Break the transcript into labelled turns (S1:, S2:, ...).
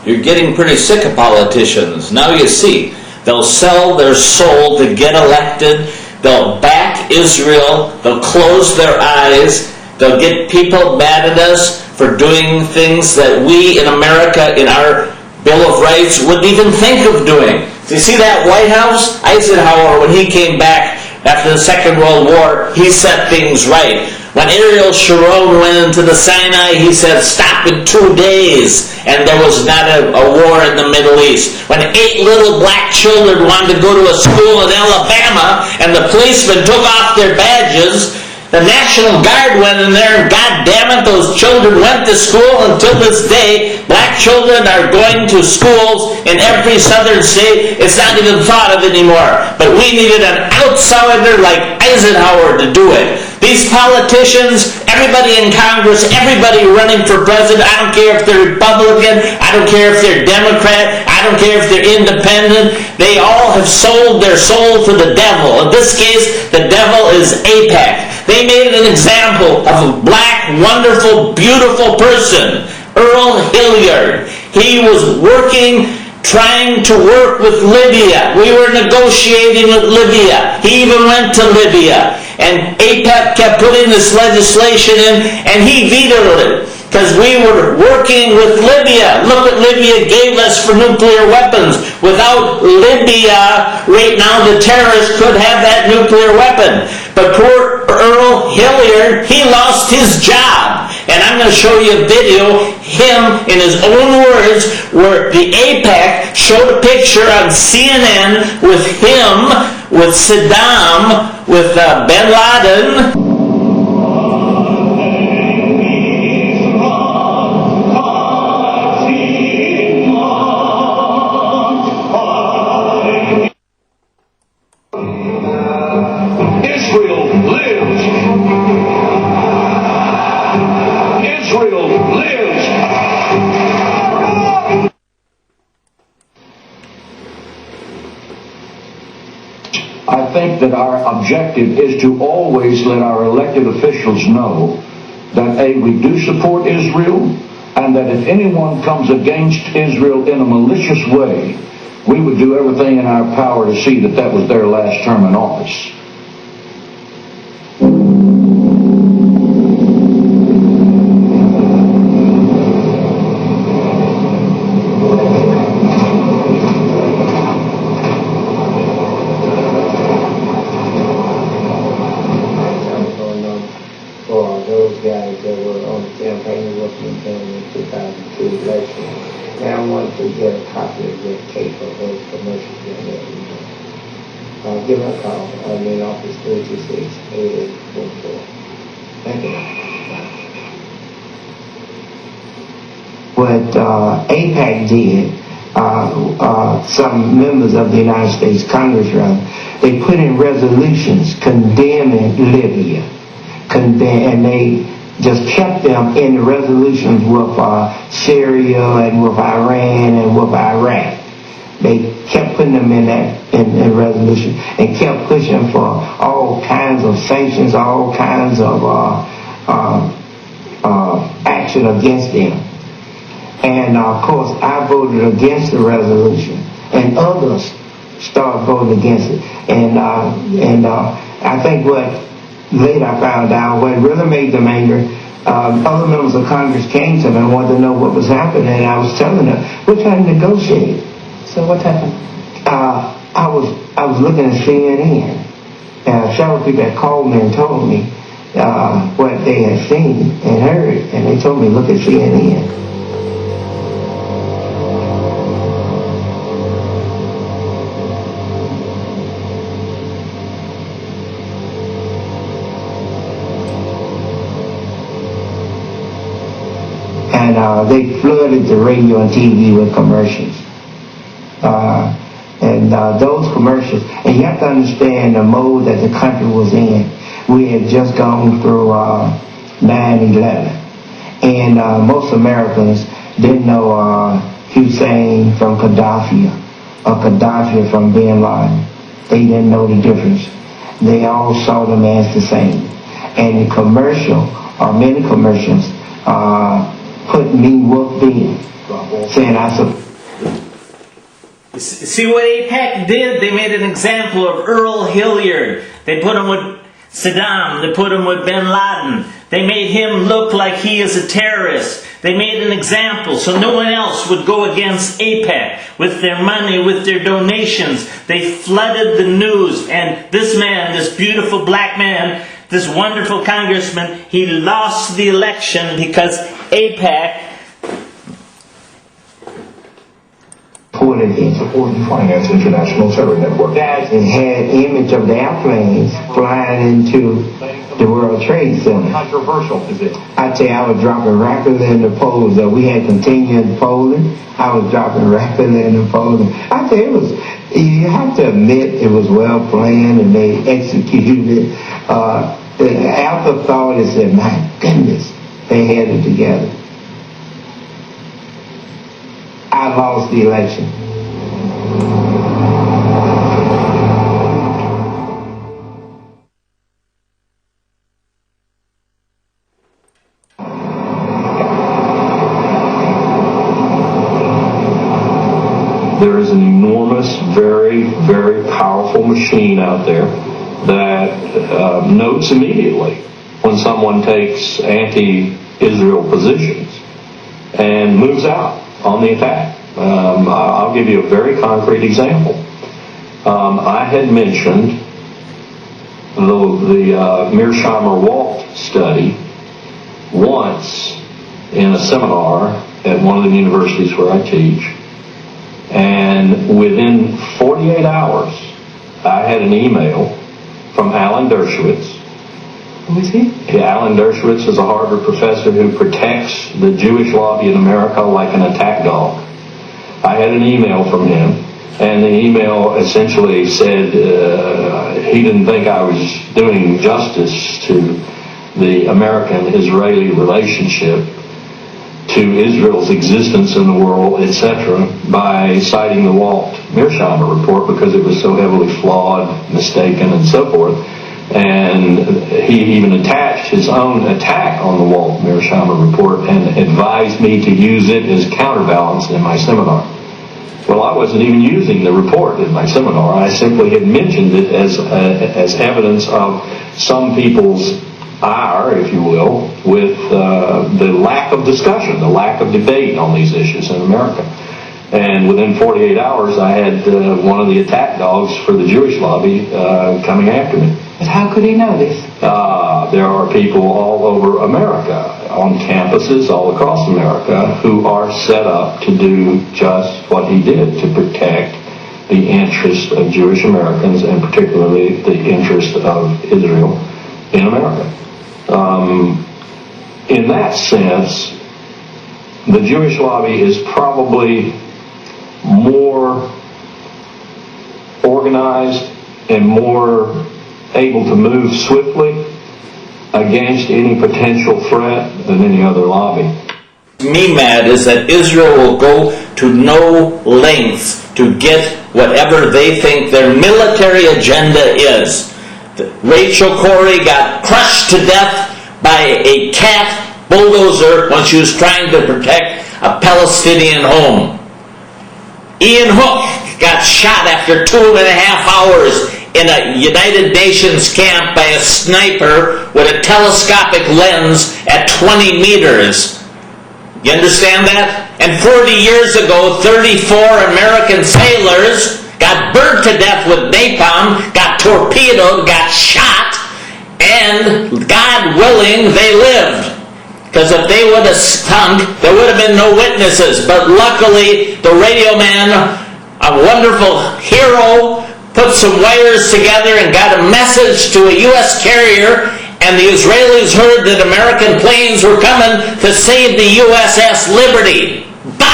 S1: You're getting pretty sick of politicians. Now you see, they'll sell their soul to get elected. They'll back Israel. They'll close their eyes. They'll get people mad at us for doing things that we in America, in our Bill of Rights, wouldn't even think of doing. Do you see that White House? Eisenhower, when he came back after the Second World War, he set things right. When Ariel Sharon went into the Sinai, he said, stop in 2 days. And there was not a war in the Middle East. When 8 little black children wanted to go to a school in Alabama, and the policemen took off their badges, the National Guard went in there, and God damn it, those children went to school. Until this day, black children are going to schools in every southern state. It's not even thought of anymore. But we needed an outsider like Eisenhower to do it. These politicians, everybody in Congress, everybody running for president, I don't care if they're Republican, I don't care if they're Democrat, I don't care if they're independent, they all have sold their soul to the devil. In this case, the devil is AIPAC. They made an example of a black, wonderful, beautiful person, Earl Hilliard. He was trying to work with Libya. We were negotiating with Libya. He even went to Libya. And AIPAC kept putting this legislation in, and he vetoed it. Because we were working with Libya. Look what Libya gave us for nuclear weapons. Without Libya, right now the terrorists could have that nuclear weapon. But poor Earl Hilliard, he lost his job. And I'm going to show you a video, him in his own words, where the AIPAC showed a picture on CNN with him, with Saddam, with bin Laden.
S2: I think that our objective is to always let our elected officials know that A, we do support Israel, and that if anyone comes against Israel in a malicious way, we would do everything in our power to see that that was their last term in office.
S3: Guys that were on the campaign of Washington in the 2002 election. Now I want to get a copy of that tape of those commercials that they give me a call. I'm in office 326-8844. Thank you. What AIPAC did, some members of the United States Congress, they put in resolutions condemning Libya. And they just kept them in the resolutions with Syria and with Iran and with Iraq. They kept putting them in that in resolution and kept pushing for all kinds of sanctions, all kinds of action against them. And of course, I voted against the resolution, and others started voting against it. And I think what later I found out what really made them angry, other members of Congress came to me and wanted to know what was happening, and I was telling them, we're trying to negotiate.
S4: So what happened?
S3: I was looking at CNN, and several people had called me and told me what they had seen and heard, and they told me, look at CNN. And they flooded the radio and TV with commercials. Those commercials, and you have to understand the mode that the country was in. We had just gone through 9/11, and most Americans didn't know Hussein from Gaddafi or Gaddafi from bin Laden. They didn't know the difference. They all saw them as the same. And the commercial, or many commercials, put me whooped in. saying I support.
S1: See what AIPAC did? They made an example of Earl Hilliard. They put him with Saddam. They put him with bin Laden. They made him look like he is a terrorist. They made an example so no one else would go against AIPAC with their money, with their donations. They flooded the news. And this man, this beautiful black man, this wonderful congressman, he lost the election because AIPAC
S2: Support and finance international terror network.
S3: And had image of the airplanes flying into the World Trade Center.
S2: Controversial, is it?
S3: I tell you, I was dropping rapidly in the polls. We had continued polling. I was dropping rapidly in the polling. I tell you, you have to admit it was well planned and they executed it. The afterthought is that, my goodness, they had it together. I lost the election.
S2: There is an enormous, very, very powerful machine out there that notes immediately when someone takes anti-Israel positions and moves out on the attack. I'll give you a very concrete example. I had mentioned the Mearsheimer-Walt study once in a seminar at one of the universities where I teach. And within 48 hours, I had an email from Alan Dershowitz.
S3: Who is he?
S2: Yeah, Alan Dershowitz is a Harvard professor who protects the Jewish lobby in America like an attack dog. I had an email from him, and the email essentially said he didn't think I was doing justice to the American-Israeli relationship, to Israel's existence in the world, etc., by citing the Walt Mearsheimer report because it was so heavily flawed, mistaken, and so forth. And he even attached his own attack on the Walt Mearsheimer report and advised me to use it as counterbalance in my seminar. Well, I wasn't even using the report in my seminar. I simply had mentioned it as evidence of some people's ire, if you will, with the lack of discussion, the lack of debate on these issues in America. And within 48 hours, I had one of the attack dogs for the Jewish lobby coming after me.
S3: But how could he know this?
S2: There are people all over America, on campuses all across America, who are set up to do just what he did, to protect the interests of Jewish Americans, and particularly the interest of Israel in America. In that sense, the Jewish lobby is probably more organized and more able to move swiftly against any potential threat than any other lobby.
S1: Me mad is that Israel will go to no lengths to get whatever they think their military agenda is. Rachel Corrie got crushed to death by a cat bulldozer when she was trying to protect a Palestinian home. Ian Hook got shot after 2.5 hours in a United Nations camp by a sniper with a telescopic lens at 20 meters. You understand that? And 40 years ago, 34 American sailors got burnt to death with napalm, got torpedoed, got shot, and God willing, they lived. Because if they would have stunk, there would have been no witnesses. But luckily, the radio man, a wonderful hero, put some wires together and got a message to a U.S. carrier, and the Israelis heard that American planes were coming to save the USS Liberty. Bah!